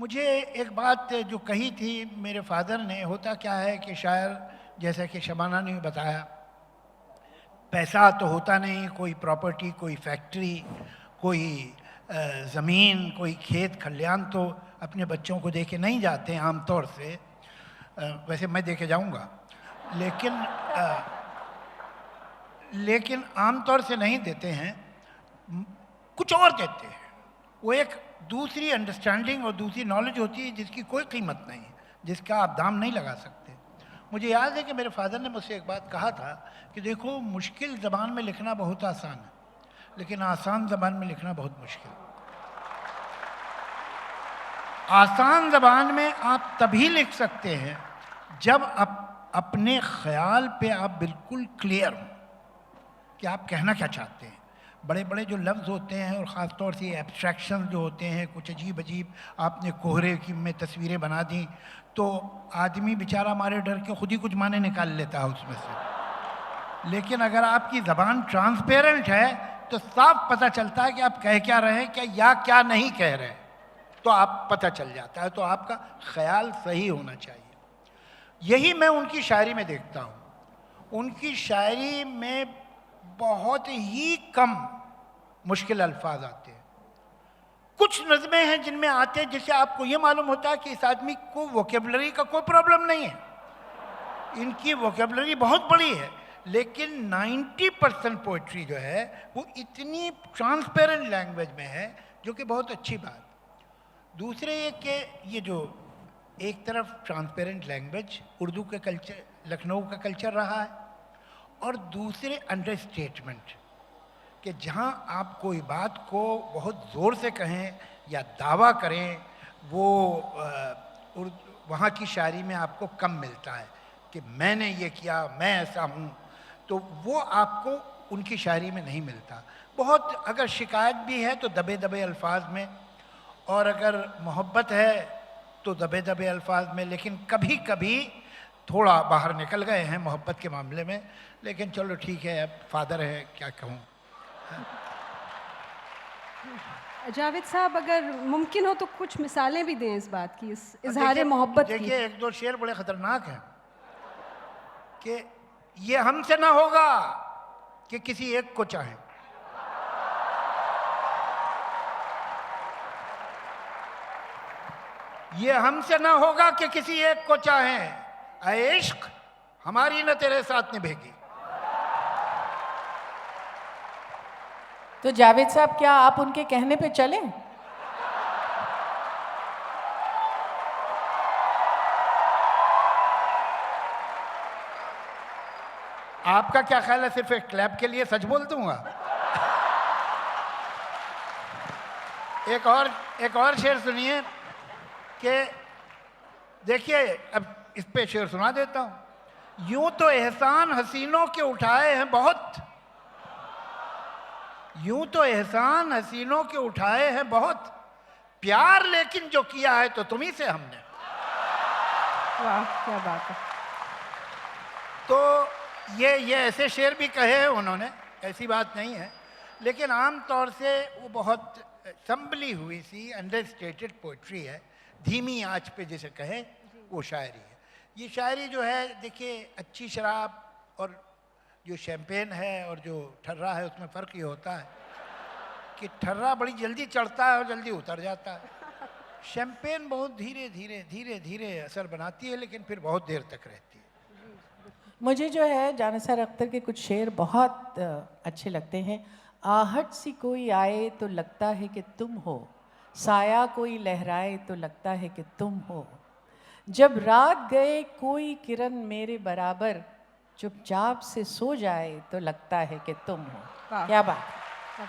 मुझे एक बात जो कही थी मेरे फादर ने, होता क्या है कि शायर, जैसा कि शबाना ने बताया, पैसा तो होता नहीं, कोई प्रॉपर्टी, कोई फैक्ट्री, कोई ज़मीन, कोई खेत खलियान तो अपने बच्चों को दे के नहीं जाते आम तौर से। वैसे मैं दे के जाऊँगा, लेकिन आम तौर से नहीं देते हैं, कुछ और देते हैं। वो एक दूसरी अंडरस्टैंडिंग और दूसरी नॉलेज होती है जिसकी कोई कीमत नहीं है, जिसका आप दाम नहीं लगा सकते। मुझे याद है कि मेरे फादर ने मुझसे एक बात कहा था कि देखो, मुश्किल ज़बान में लिखना बहुत आसान है, लेकिन आसान ज़बान में लिखना बहुत मुश्किल। आसान ज़बान में आप तभी लिख सकते हैं जब अपने ख्याल पे आप बिल्कुल क्लियर हो कि आप कहना क्या चाहते हैं। बड़े बड़े जो लफ्ज़ होते हैं और ख़ास तौर से एब्स्ट्रैक्शन जो होते हैं, कुछ अजीब अजीब आपने कोहरे की में तस्वीरें बना दी, तो आदमी बेचारा मारे डर के खुद ही कुछ माने निकाल लेता है उसमें से। लेकिन अगर आपकी ज़बान ट्रांसपेरेंट है तो साफ पता चलता है कि आप कह क्या रहे हैं, या क्या नहीं कह रहे, तो आप पता चल जाता है। तो आपका ख्याल सही होना चाहिए। यही मैं उनकी शायरी में देखता हूँ। उनकी शायरी में बहुत ही कम मुश्किल अल्फाज आते हैं। कुछ नज़में हैं जिनमें आते हैं जिससे आपको ये मालूम होता है कि इस आदमी को वोकेबलरी का कोई प्रॉब्लम नहीं है, इनकी वोकेबलरी बहुत बड़ी है। लेकिन 90% पोइट्री जो है वो इतनी ट्रांसपेरेंट लैंग्वेज में है, जो कि बहुत अच्छी बात। दूसरे ये कि ये जो एक तरफ ट्रांसपेरेंट लैंग्वेज उर्दू के कल्चर, लखनऊ का कल्चर रहा है, और दूसरे अंडरस्टेटमेंट, कि जहाँ आप कोई बात को बहुत ज़ोर से कहें या दावा करें, वो वहाँ की शायरी में आपको कम मिलता है कि मैंने ये किया, मैं ऐसा हूँ, तो वो आपको उनकी शायरी में नहीं मिलता। बहुत अगर शिकायत भी है तो दबे दबे अल्फाज में, और अगर मोहब्बत है तो दबे दबे अल्फाज में। लेकिन कभी कभी थोड़ा बाहर निकल गए हैं मोहब्बत के मामले में, लेकिन चलो ठीक है, अब फादर है, क्या कहूँ। जावेद साहब, अगर मुमकिन हो तो कुछ मिसालें भी दें इस बात की, इस इजहार मोहब्बत की। देखिए, एक दो शेर बड़े खतरनाक हैं कि ये हमसे ना होगा कि किसी एक को चाहें, ये हमसे ना होगा कि किसी एक को चाहें, ऐ इश्क हमारी न तेरे साथ निभेगी। तो जावेद साहब, क्या आप उनके कहने पे चलें? आपका क्या ख्याल है, सिर्फ एक क्लैप के लिए सच बोल दूंगा? एक और शेर सुनिए कि देखिए, अब इस पे शेर सुना देता हूं। यूं तो एहसान हसीनों के उठाए हैं बहुत, यूं तो एहसान हसीनों के उठाए हैं बहुत, प्यार लेकिन जो किया है तो तुम्ही से हमने। वाह, क्या बात है। तो ये ऐसे शेर भी कहे हैं उन्होंने, ऐसी बात नहीं है, लेकिन आम तौर से वो बहुत संभली हुई सी अंडरस्टेटेड पोइट्री है, धीमी आंच पे जिसे कहे वो शायरी है। ये शायरी जो है, देखिए, अच्छी शराब और जो शैम्पेन है और जो ठर्रा है, उसमें फ़र्क ये होता है कि ठर्रा बड़ी जल्दी चढ़ता है और जल्दी उतर जाता है। शैम्पेन बहुत धीरे धीरे धीरे धीरे असर बनाती है, लेकिन फिर बहुत देर तक रहती है। मुझे जो है जानिसार अख्तर के कुछ शेर बहुत अच्छे लगते हैं। आहट सी कोई आए तो लगता है कि तुम हो, साया कोई लहराए तो लगता है कि तुम हो, जब रात गए कोई किरण मेरे बराबर, चुपचाप से सो जाए तो लगता है कि तुम हो। क्या बात है।